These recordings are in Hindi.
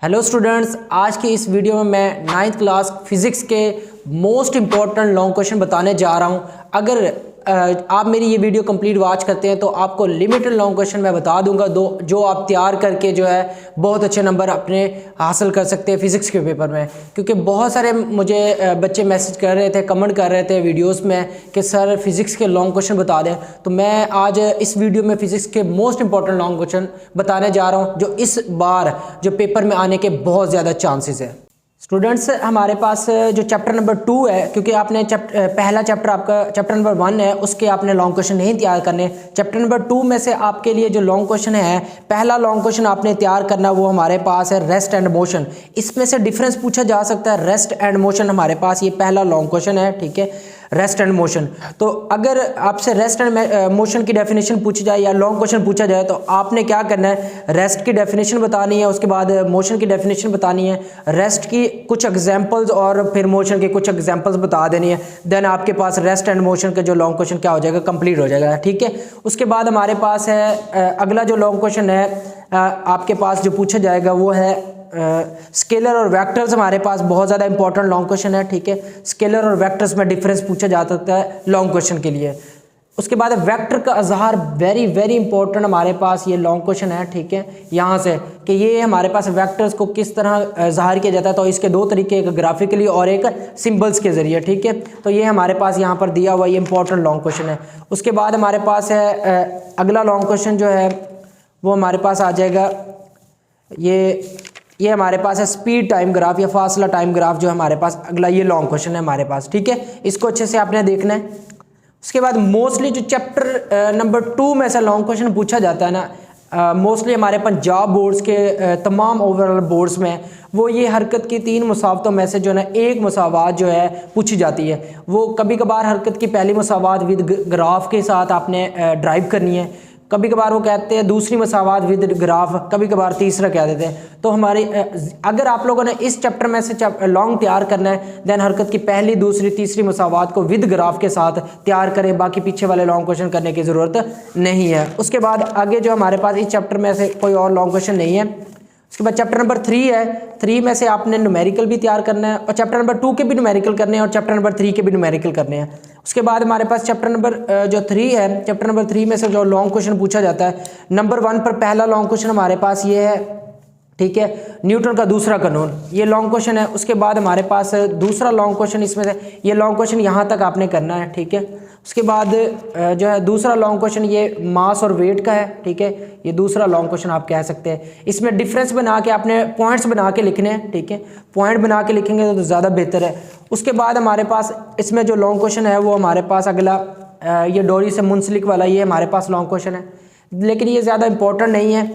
हेलो स्टूडेंट्स, आज की इस वीडियो में मैं 9th क्लास फिज़िक्स के मोस्ट इम्पॉर्टेंट लॉन्ग क्वेश्चन बताने जा रहा हूं। अगर आप मेरी ये वीडियो कंप्लीट वॉच करते हैं तो आपको लिमिटेड लॉन्ग क्वेश्चन मैं बता दूंगा जो आप तैयार करके जो है बहुत अच्छे नंबर अपने हासिल कर सकते हैं फ़िज़िक्स के पेपर में। क्योंकि बहुत सारे मुझे बच्चे मैसेज कर रहे थे, कमेंट कर रहे थे वीडियोस में कि सर फिज़िक्स के लॉन्ग क्वेश्चन बता दें। तो मैं आज इस वीडियो में फ़िज़िक्स के मोस्ट इंपॉर्टेंट लॉन्ग क्वेश्चन बताने जा रहा हूँ जो इस बार जो पेपर में आने के बहुत ज़्यादा चांसेस है। स्टूडेंट्स, हमारे पास जो चैप्टर नंबर 2 है, क्योंकि आपने पहला चैप्टर आपका चैप्टर नंबर 1 है, उसके आपने लॉन्ग क्वेश्चन नहीं तैयार करने। चैप्टर नंबर 2 में से आपके लिए जो लॉन्ग क्वेश्चन है, पहला लॉन्ग क्वेश्चन आपने तैयार करना वो हमारे पास है रेस्ट एंड मोशन। इसमें से डिफरेंस पूछा जा सकता है रेस्ट एंड मोशन। हमारे पास ये पहला लॉन्ग क्वेश्चन है, ठीक है, रेस्ट एंड मोशन। तो अगर आपसे रेस्ट एंड मोशन की डेफिनेशन पूछी जाए या लॉन्ग क्वेश्चन पूछा जाए तो आपने क्या करना है, रेस्ट की डेफिनेशन बतानी है, उसके बाद मोशन की डेफिनेशन बतानी है, रेस्ट की कुछ एग्जांपल्स और फिर मोशन के कुछ एग्जांपल्स बता देनी है। देन आपके पास रेस्ट एंड मोशन का जो लॉन्ग क्वेश्चन क्या हो जाएगा, कंप्लीट हो जाएगा, ठीक है। उसके बाद हमारे पास है अगला जो लॉन्ग क्वेश्चन है आपके पास जो पूछा जाएगा वो है स्केलर और वेक्टर्स। हमारे पास बहुत ज़्यादा इंपॉर्टेंट लॉन्ग क्वेश्चन है, ठीक है। स्केलर और वेक्टर्स में डिफरेंस पूछा जा सकता है लॉन्ग क्वेश्चन के लिए। उसके बाद वेक्टर का अजहार, वेरी वेरी इंपॉर्टेंट हमारे पास ये लॉन्ग क्वेश्चन है, ठीक है। यहाँ से कि ये हमारे पास वेक्टर्स को किस तरह ज़ाहिर किया जाता है, तो इसके दो तरीके, एक ग्राफिकली और एक सिंबल्स के ज़रिए, ठीक है। तो ये हमारे पास यहाँ पर दिया हुआ ये इंपॉर्टेंट लॉन्ग क्वेश्चन है। उसके बाद हमारे पास है अगला लॉन्ग क्वेश्चन जो है वो हमारे पास आ जाएगा, ये हमारे पास है स्पीड टाइम ग्राफ या फासला टाइम ग्राफ, जो हमारे पास अगला ये लॉन्ग क्वेश्चन है हमारे पास, ठीक है। इसको अच्छे से आपने देखना है। उसके बाद मोस्टली जो चैप्टर नंबर 2 में से लॉन्ग क्वेश्चन पूछा जाता है ना, मोस्टली हमारे पंजाब बोर्ड्स के तमाम ओवरऑल बोर्ड्स में वो ये हरकत की 3 मुसावतों में से जो है ना एक मुसावात जो है पूछी जाती है। वो कभी कभार हरकत की पहली मुसावात विद ग्राफ के साथ आपने ड्राइव करनी है, कभी कभार वो कहते हैं दूसरी मसावात विद ग्राफ, कभी कभार तीसरा कह देते हैं। तो हमारे अगर आप लोगों ने इस चैप्टर में से लॉन्ग तैयार करना है, देन हरकत की पहली दूसरी तीसरी मसावात को विद ग्राफ के साथ तैयार करें, बाकी पीछे वाले लॉन्ग क्वेश्चन करने की ज़रूरत नहीं है। उसके बाद आगे जो हमारे पास इस चैप्टर में से कोई और लॉन्ग क्वेश्चन नहीं है। उसके बाद चैप्टर नंबर 3 है, 3 में से आपने न्यूमेरिकल भी तैयार करना है और चैप्टर नंबर 2 के भी न्यूमेरिकल करने हैं और चैप्टर नंबर 3 के भी न्यूमेरिकल करने हैं। उसके बाद हमारे पास चैप्टर नंबर जो 3 है, चैप्टर नंबर 3 में से जो लॉन्ग क्वेश्चन पूछा जाता है, नंबर 1 पर पहला लॉन्ग क्वेश्चन हमारे पास ये है, ठीक है, न्यूटन का दूसरा कानून, ये लॉन्ग क्वेश्चन है। उसके बाद हमारे पास दूसरा लॉन्ग क्वेश्चन, इसमें से ये लॉन्ग क्वेश्चन यहाँ तक आपने करना है, ठीक है। उसके बाद जो है दूसरा लॉन्ग क्वेश्चन ये मास और वेट का है, ठीक है, ये दूसरा लॉन्ग क्वेश्चन आप कह सकते हैं। इसमें डिफरेंस बना के आपने पॉइंट्स बना के लिखने हैं, ठीक है, पॉइंट बना के लिखेंगे तो ज़्यादा बेहतर है। उसके बाद हमारे पास इसमें जो लॉन्ग क्वेश्चन है वो हमारे पास अगला ये डोरी से मुंसलिक वाला, ये हमारे पास लॉन्ग क्वेश्चन है, लेकिन ये ज़्यादा इंपॉर्टेंट नहीं है,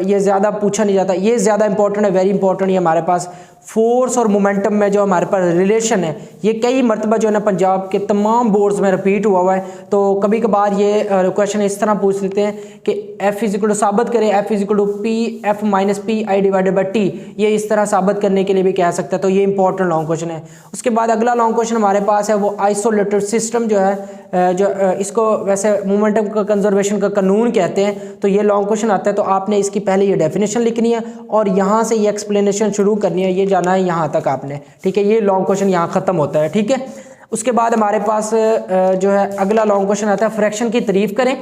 ये ज़्यादा पूछा नहीं जाता। ये ज़्यादा इंपॉर्टेंट है, वेरी इंपॉर्टेंट। ये हमारे पास फोर्स और मोमेंटम में जो हमारे पास रिलेशन है, ये कई मरतबा जो है ना पंजाब के तमाम बोर्ड्स में रिपीट हुआ है। तो कभी कभार ये क्वेश्चन इस तरह पूछ लेते हैं कि F = साबित करें, F = P F - PI / T, ये इस तरह साबित करने के लिए भी कह सकता है। तो ये इंपॉर्टेंट लॉन्ग क्वेश्चन है। उसके बाद अगला लॉन्ग क्वेश्चन हमारे पास है वो आइसोलेटेड सिस्टम जो है, जो इसको वैसे मोमेंटम का कंजर्वेशन का कानून कहते हैं। तो ये लॉन्ग क्वेश्चन आता है, तो आपने इसकी पहले ये डेफिनेशन लिखनी है और यहाँ से ये एक्सप्लेनेशन शुरू करनी है, ये जाना है यहाँ तक आपने, ठीक है। ये लॉन्ग क्वेश्चन यहाँ ख़त्म होता है, ठीक है। उसके बाद हमारे पास जो है अगला लॉन्ग क्वेश्चन आता है फ्रैक्शन की तारीफ करें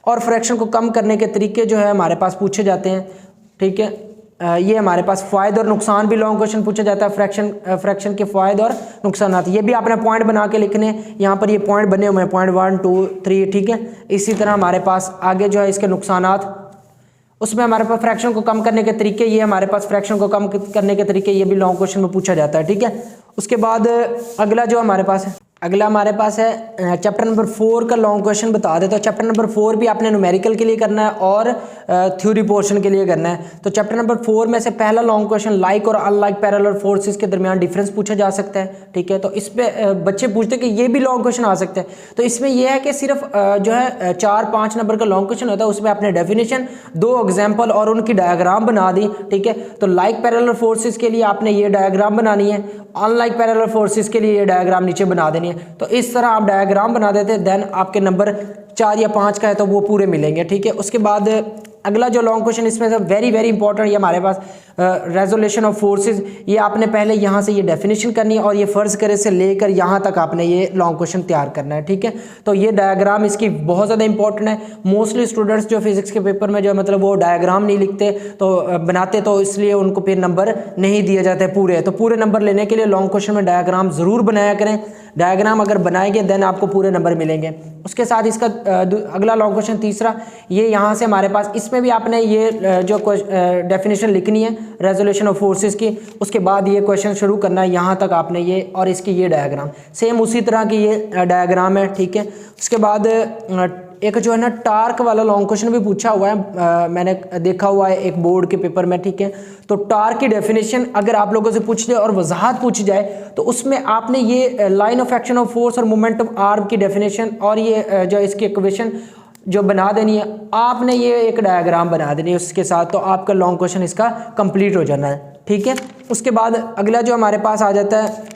और फ्रैक्शन को कम करने के तरीके जो है हमारे पास पूछे जाते हैं, ठीक है। ये हमारे पास फ़ायदे और नुकसान भी लॉन्ग क्वेश्चन पूछा जाता है, फ्रैक्शन के फ़ायदे और नुकसान, ये भी आपने पॉइंट बना के लिखने। यहाँ पर ये पॉइंट बने हुए हैं, पॉइंट 1 2 3, ठीक है। इसी तरह हमारे पास आगे जो है इसके नुकसानात, उसमें हमारे पास फ्रैक्शन को कम करने के तरीके, ये हमारे पास फ्रैक्शन को कम करने के तरीके, ये भी लॉन्ग क्वेश्चन में पूछा जाता है, ठीक है। उसके बाद अगला जो हमारे पास है, अगला हमारे पास है चैप्टर नंबर 4 का लॉन्ग क्वेश्चन बता दें। तो चैप्टर नंबर 4 भी आपने न्यूमेरिकल के लिए करना है और थ्योरी पोर्शन के लिए करना है। तो चैप्टर नंबर 4 में से पहला लॉन्ग क्वेश्चन लाइक और अनलाइक पैरेलल फोर्सेस के दरमियान डिफरेंस पूछा जा सकता है, ठीक है। तो इस पे बच्चे पूछते हैं कि ये भी लॉन्ग क्वेश्चन आ सकता है। तो इसमें यह है कि सिर्फ जो है 4-5 नंबर का लॉन्ग क्वेश्चन होता है, उसमें आपने डेफिनेशन, 2 एग्जाम्पल और उनकी डायग्राम बना दी, ठीक है। तो लाइक पैरेलल फोर्सेस के लिए आपने ये डायग्राम बनानी है, अनलाइक पैरेलल फोर्सेस के लिए ये डायग्राम नीचे बना देनी है। तो इस तरह आप डायग्राम बना देते हैं, देन आपके नंबर 4 या 5 का है तो वो पूरे मिलेंगे, ठीक है। उसके बाद अगला जो लॉन्ग क्वेश्चन इसमें से वेरी वेरी इंपॉर्टेंट, ये हमारे पास रेजोल्यूशन ऑफ फोर्सेस, ये आपने पहले यहाँ से ये डेफिनेशन करनी है और ये फ़र्ज़ करे से लेकर यहाँ तक आपने ये लॉन्ग क्वेश्चन तैयार करना है, ठीक है। तो ये डायग्राम इसकी बहुत ज़्यादा इंपॉर्टेंट है। मोस्टली स्टूडेंट्स जो फिजिक्स के पेपर में जो है मतलब वो डायग्राम नहीं लिखते तो बनाते, तो इसलिए उनको फिर नंबर नहीं दिए जाते पूरे। तो पूरे नंबर लेने के लिए लॉन्ग क्वेश्चन में डायग्राम ज़रूर बनाया करें। डायग्राम अगर बनाएंगे देन आपको पूरे नंबर मिलेंगे। उसके साथ इसका अगला लॉन्ग क्वेश्चन तीसरा, ये यहाँ से हमारे पास इसमें भी आपने ये जो डेफिनेशन लिखनी है रेजोल्यूशन ऑफ फोर्सेस की, उसके बाद ये क्वेश्चन शुरू करना है यहाँ तक आपने ये, और इसकी ये डायग्राम सेम उसी तरह की ये डायग्राम है, ठीक है। उसके बाद एक जो है ना टार्क वाला लॉन्ग क्वेश्चन भी पूछा हुआ है, मैंने देखा हुआ है एक बोर्ड के पेपर में, ठीक है। तो टार्क की डेफिनेशन अगर आप लोगों से पूछ ले और वजाहत पूछ जाए तो उसमें आपने ये line of action of force और मोमेंट ऑफ आर्म की डेफिनेशन और ये जो इसकी इक्वेशन जो बना देनी है, आपने ये एक डायग्राम बना देनी है उसके साथ, तो आपका लॉन्ग क्वेश्चन इसका कंप्लीट हो जाना है, ठीक है। उसके बाद अगला जो हमारे पास आ जाता है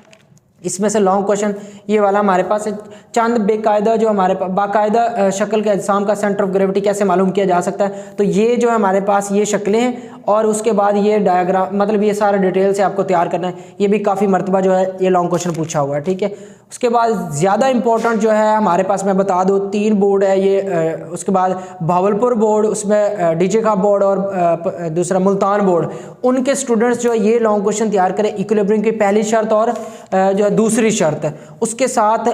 इसमें से लॉन्ग क्वेश्चन ये वाला हमारे पास है, चंद बेकायदा जो हमारे पास बाकायदा शक्ल के अजसाम का सेंटर ऑफ ग्रेविटी कैसे मालूम किया जा सकता है। तो ये जो है हमारे पास ये शक्लें हैं और उसके बाद ये डायग्राम, मतलब ये सारा डिटेल से आपको तैयार करना है। ये भी काफ़ी मरतबा जो है ये लॉन्ग क्वेश्चन पूछा हुआ है, ठीक है। उसके बाद ज़्यादा इंपॉर्टेंट जो है हमारे पास मैं बता दूँ 3 बोर्ड है ये, उसके बाद भावलपुर बोर्ड, उसमें डीजे का बोर्ड और दूसरा मुल्तान बोर्ड, उनके स्टूडेंट्स जो है ये लॉन्ग क्वेश्चन तैयार करें इक्विलिब्रियम की पहली शर्त और जो है दूसरी शर्त है। उसके साथ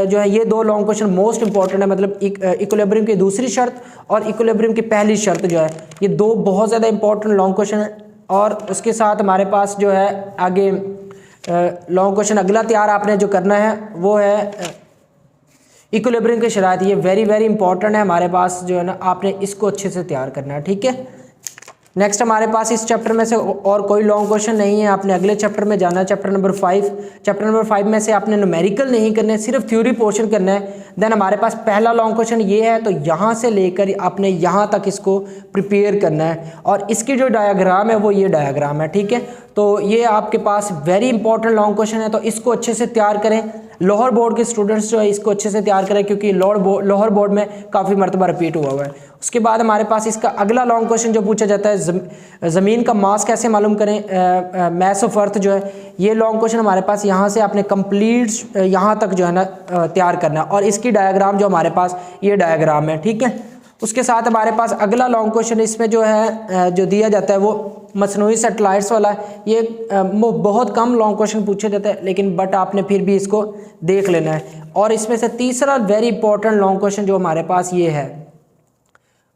जो है ये 2 लॉन्ग क्वेश्चन मोस्ट इंपॉर्टेंट है, मतलब इक्विलिब्रियम की दूसरी शर्त और इक्विलिब्रियम की पहली शर्त जो है, ये 2 बहुत ज़्यादा इंपॉर्टेंट लॉन्ग क्वेश्चन है। और उसके साथ हमारे पास जो है आगे लॉन्ग क्वेश्चन अगला तैयार आपने जो करना है वो है इक्विलिब्रियम की शराइत। ये वेरी वेरी इंपॉर्टेंट है हमारे पास जो है ना, आपने इसको अच्छे से तैयार करना है, ठीक है। नेक्स्ट हमारे पास इस चैप्टर में से और कोई लॉन्ग क्वेश्चन नहीं है, आपने अगले चैप्टर में जाना है, चैप्टर नंबर 5। चैप्टर नंबर 5 में से आपने न्यूमेरिकल नहीं करने, सिर्फ थ्योरी पोर्शन करना है। देन हमारे पास पहला लॉन्ग क्वेश्चन ये है, तो यहाँ से लेकर आपने यहाँ तक इसको प्रिपेयर करना है और इसकी जो डायग्राम है वो ये डायग्राम है, ठीक है। तो ये आपके पास वेरी इंपॉर्टेंट लॉन्ग क्वेश्चन है, तो इसको अच्छे से तैयार करें। लोअर बोर्ड के स्टूडेंट्स जो है इसको अच्छे से तैयार करें क्योंकि लोअर बोर्ड में काफ़ी मरतबा रिपीट हुआ है। उसके बाद हमारे पास इसका अगला लॉन्ग क्वेश्चन जो पूछा जाता है ज़मीन का मास कैसे मालूम करें, मैस ऑफ अर्थ जो है, ये लॉन्ग क्वेश्चन हमारे पास यहाँ से आपने कंप्लीट यहाँ तक जो है ना तैयार करना है और इसकी डायग्राम जो हमारे पास ये डायग्राम है, ठीक है। उसके साथ हमारे पास अगला लॉन्ग क्वेश्चन इसमें जो है जो दिया जाता है वो मसनूई सैटेलाइट्स वाला है। ये बहुत कम लॉन्ग क्वेश्चन पूछे जाते हैं लेकिन बट आपने फिर भी इसको देख लेना है। और इसमें से तीसरा वेरी इंपॉर्टेंट लॉन्ग क्वेश्चन जो हमारे पास ये है,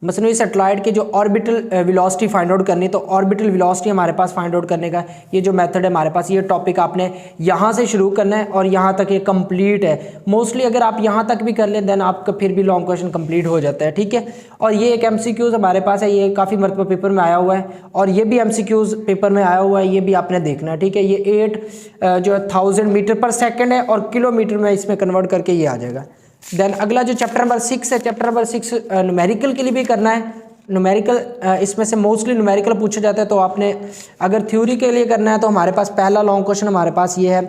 मसनूई सैटेलाइट की जो ऑर्बिटल वेलोसिटी फाइंड आउट करनी, तो ऑर्बिटल वेलोसिटी हमारे पास फाइंड आउट करने का ये जो मेथड है हमारे पास, ये टॉपिक आपने यहाँ से शुरू करना है और यहाँ तक ये कंप्लीट है। मोस्टली अगर आप यहाँ तक भी कर लें देन आपका फिर भी लॉन्ग क्वेश्चन कंप्लीट हो जाता है, ठीक है। और ये एक MCQs हमारे पास है, ये काफ़ी मरतबा पेपर में आया हुआ है और ये भी MCQs पेपर में आया हुआ है, ये भी आपने देखना है, ठीक है। ये 8 जो है 1000 मीटर पर सेकेंड है और किलोमीटर में इसमें कन्वर्ट करके ये आ जाएगा। देन अगला जो चैप्टर नंबर 6 है, चैप्टर नंबर 6 न्यूमेरिकल के लिए भी करना है। न्यूमेरिकल इसमें से मोस्टली न्यूमेरिकल पूछा जाता है, तो आपने अगर थ्योरी के लिए करना है तो हमारे पास पहला लॉन्ग क्वेश्चन हमारे पास ये है,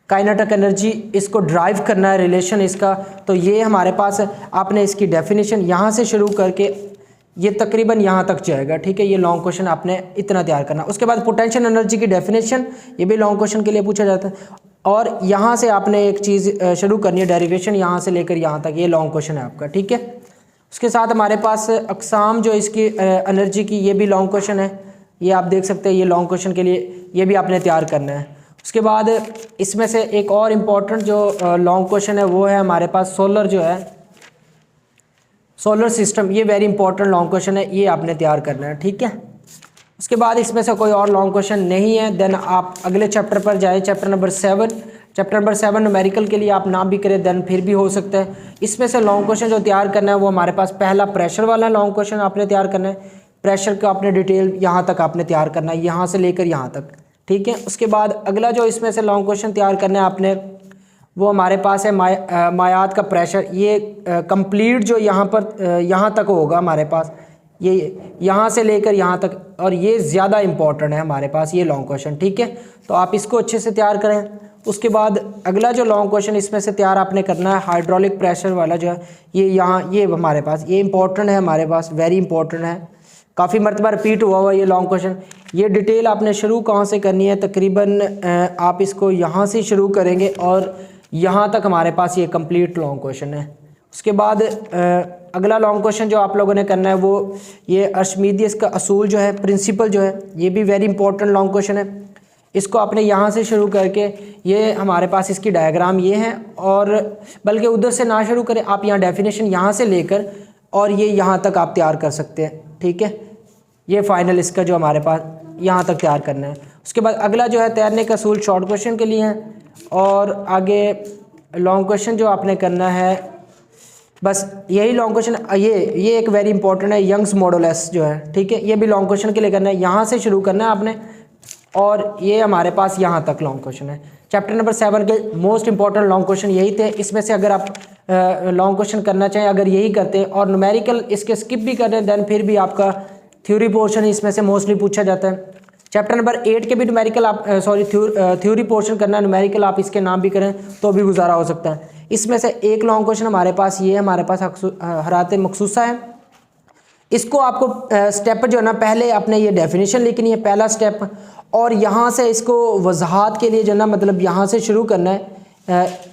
काइनेटिक एनर्जी, इसको ड्राइव करना है रिलेशन इसका। तो ये हमारे पास आपने इसकी डेफिनेशन यहाँ से शुरू करके ये तकरीबन यहाँ तक जाएगा, ठीक है। ये लॉन्ग क्वेश्चन आपने इतना तैयार करना। उसके बाद पोटेंशियल एनर्जी की डेफिनेशन, ये भी लॉन्ग क्वेश्चन के लिए पूछा जाता है और यहाँ से आपने एक चीज़ शुरू करनी है, डेरिवेशन यहाँ से लेकर यहाँ तक, ये लॉन्ग क्वेश्चन है आपका, ठीक है। उसके साथ हमारे पास अक़साम जो इसकी एनर्जी की, ये भी लॉन्ग क्वेश्चन है, ये आप देख सकते हैं, ये लॉन्ग क्वेश्चन के लिए ये भी आपने तैयार करना है। उसके बाद इसमें से एक और इम्पॉर्टेंट जो लॉन्ग क्वेश्चन है वो है हमारे पास सोलर जो है, सोलर सिस्टम, ये वेरी इंपॉर्टेंट लॉन्ग क्वेश्चन है, ये आपने तैयार करना है, ठीक है। उसके बाद इसमें से कोई और लॉन्ग क्वेश्चन नहीं है, देन आप अगले चैप्टर पर जाए, chapter number 7। Chapter number 7 numerical के लिए आप ना भी करें देन फिर भी हो सकता है। इसमें से लॉन्ग क्वेश्चन जो तैयार करना है वो हमारे पास पहला प्रेशर वाला लॉन्ग क्वेश्चन आपने तैयार करना है। प्रेशर का आपने डिटेल यहाँ तक आपने तैयार करना है, यहाँ से लेकर यहाँ तक, ठीक है। उसके बाद अगला जो इसमें से लॉन्ग क्वेश्चन तैयार करना है आपने, वो हमारे पास है मायात का प्रेशर। ये कंप्लीट जो यहाँ पर यहाँ तक होगा हमारे पास, ये यहाँ से लेकर यहाँ तक, और ये ज़्यादा इंपॉर्टेंट है हमारे पास ये लॉन्ग क्वेश्चन, ठीक है। तो आप इसको अच्छे से तैयार करें। उसके बाद अगला जो लॉन्ग क्वेश्चन इसमें से तैयार आपने करना है, हाइड्रोलिक प्रेशर वाला जो है, ये यहाँ ये हमारे पास ये इंपॉर्टेंट है, हमारे पास वेरी इंपॉर्टेंट है। काफ़ी मरतबा रिपीट हुआ हुआ ये लॉन्ग क्वेश्चन। ये डिटेल आपने शुरू कहाँ से करनी है, तकरीबन आप इसको यहाँ से शुरू करेंगे और यहाँ तक हमारे पास ये कंप्लीट लॉन्ग क्वेश्चन है। उसके बाद अगला लॉन्ग क्वेश्चन जो आप लोगों ने करना है वो ये अर्शमीदियस का असूल जो है, प्रिंसिपल जो है, ये भी वेरी इंपॉर्टेंट लॉन्ग क्वेश्चन है। इसको आपने यहाँ से शुरू करके ये हमारे पास इसकी डायग्राम ये है, और बल्कि उधर से ना शुरू करें आप, यहाँ डेफिनेशन यहाँ से लेकर और ये यहाँ तक आप तैयार कर सकते हैं। ठीक है, ये फाइनल इसका जो हमारे पास यहाँ तक तैयार करना है। उसके बाद अगला जो है तैरने का असूल शॉर्ट क्वेश्चन के लिए है, और आगे लॉन्ग क्वेश्चन जो आपने करना है बस यही लॉन्ग क्वेश्चन। ये एक वेरी इंपॉर्टेंट है, यंग्स मॉडुलस जो है, ठीक है, ये भी लॉन्ग क्वेश्चन के लिए करना है। यहाँ से शुरू करना है आपने, और ये हमारे पास यहाँ तक लॉन्ग क्वेश्चन है। चैप्टर नंबर 7 के मोस्ट इंपॉर्टेंट लॉन्ग क्वेश्चन यही थे। इसमें से अगर आप लॉन्ग क्वेश्चन करना चाहें, अगर यही करते हैं और न्यूमेरिकल इसके स्किप भी कर रहे हैं, दैन फिर भी आपका थ्योरी पोर्शन इसमें से मोस्टली पूछा जाता है। चैप्टर नंबर 8 के भी न्यूमेरिकल आप थ्योरी पोर्शन करना है, न्यूमेरिकल आप इसके नाम भी करें तो भी गुजारा हो सकता है। इसमें से एक लॉन्ग क्वेश्चन हमारे पास ये है, हमारे पास हराते मखसूसा है। इसको आपको स्टेप जो है ना, पहले आपने ये डेफिनेशन लिखनी है, पहला स्टेप, और यहाँ से इसको वजाहत के लिए जो है ना, मतलब यहाँ से शुरू करना है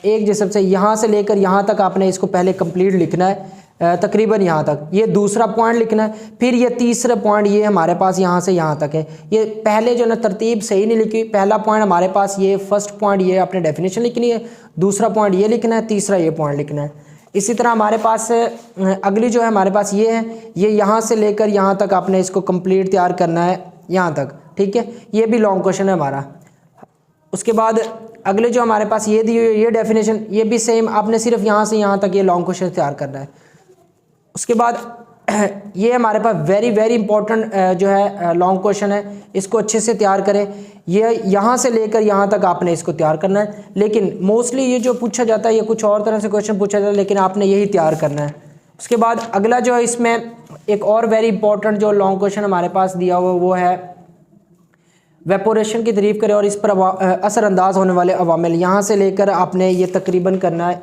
एक जिस्म से, यहाँ से लेकर यहाँ तक आपने इसको पहले कंप्लीट लिखना है, तकरीबन यहाँ तक। ये दूसरा पॉइंट लिखना है, फिर ये तीसरा पॉइंट ये हमारे पास यहाँ से यहाँ तक है। ये पहले जो है ना तरतीब सही नहीं लिखी, पहला पॉइंट हमारे पास ये फर्स्ट पॉइंट ये आपने डेफिनेशन लिखनी है, दूसरा पॉइंट ये लिखना है, तीसरा ये पॉइंट लिखना है। इसी तरह हमारे पास अगली जो है हमारे पास ये है, ये यहाँ से लेकर यहाँ तक आपने इसको कंप्लीट तैयार करना है यहाँ तक। ठीक है, ये भी लॉन्ग क्वेश्चन है हमारा। उसके बाद अगले जो हमारे पास ये दी हुई ये डेफिनेशन, ये भी सेम, आपने सिर्फ यहाँ से यहाँ तक ये लॉन्ग क्वेश्चन तैयार करना है। उसके बाद ये हमारे पास वेरी वेरी इंपॉर्टेंट जो है लॉन्ग क्वेश्चन है, इसको अच्छे से तैयार करें। ये यहाँ से लेकर यहाँ तक आपने इसको तैयार करना है, लेकिन मोस्टली ये जो पूछा जाता है ये कुछ और तरह से क्वेश्चन पूछा जाता है, लेकिन आपने यही तैयार करना है। उसके बाद अगला जो है इसमें एक और वेरी इंपॉर्टेंट जो लॉन्ग क्वेश्चन हमारे पास दिया हुआ वो है वेपोरेशन की तारीफ करें और इस पर असरअंदाज होने वाले अवामिल। यहाँ से लेकर आपने ये तकरीबन करना है,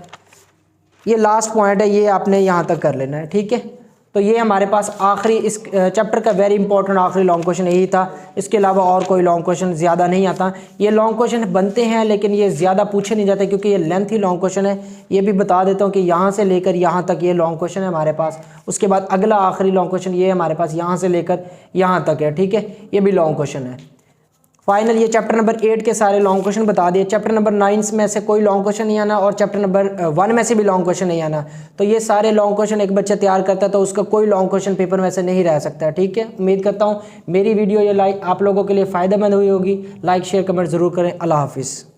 ये लास्ट पॉइंट है, ये आपने यहाँ तक कर लेना है। ठीक है, तो ये हमारे पास आखिरी इस चैप्टर का वेरी इंपॉर्टेंट आखिरी लॉन्ग क्वेश्चन यही था। इसके अलावा और कोई लॉन्ग क्वेश्चन ज़्यादा नहीं आता। ये लॉन्ग क्वेश्चन बनते हैं लेकिन ये ज़्यादा पूछे नहीं जाते क्योंकि ये लेंथी लॉन्ग क्वेश्चन है। ये भी बता देता हूँ कि यहाँ से लेकर यहाँ तक ये लॉन्ग क्वेश्चन है हमारे पास। उसके बाद अगला आखिरी लॉन्ग क्वेश्चन ये हमारे पास यहाँ से लेकर यहाँ तक है। ठीक है, ये भी लॉन्ग क्वेश्चन है। फाइनल ये चैप्टर नंबर 8 के सारे लॉन्ग क्वेश्चन बता दिए। चैप्टर नंबर 9 में से कोई लॉन्ग क्वेश्चन नहीं आना और चैप्टर नंबर 1 में से भी लॉन्ग क्वेश्चन नहीं आना। तो ये सारे लॉन्ग क्वेश्चन एक बच्चा तैयार करता है तो उसका कोई लॉन्ग क्वेश्चन पेपर में से नहीं रह सकता। ठीक है, उम्मीद करता हूँ मेरी वीडियो ये आप लोगों के लिए फ़ायदेमंद हुई होगी। लाइक शेयर कमेंट ज़रूर करें। अल्लाह हाफिज़।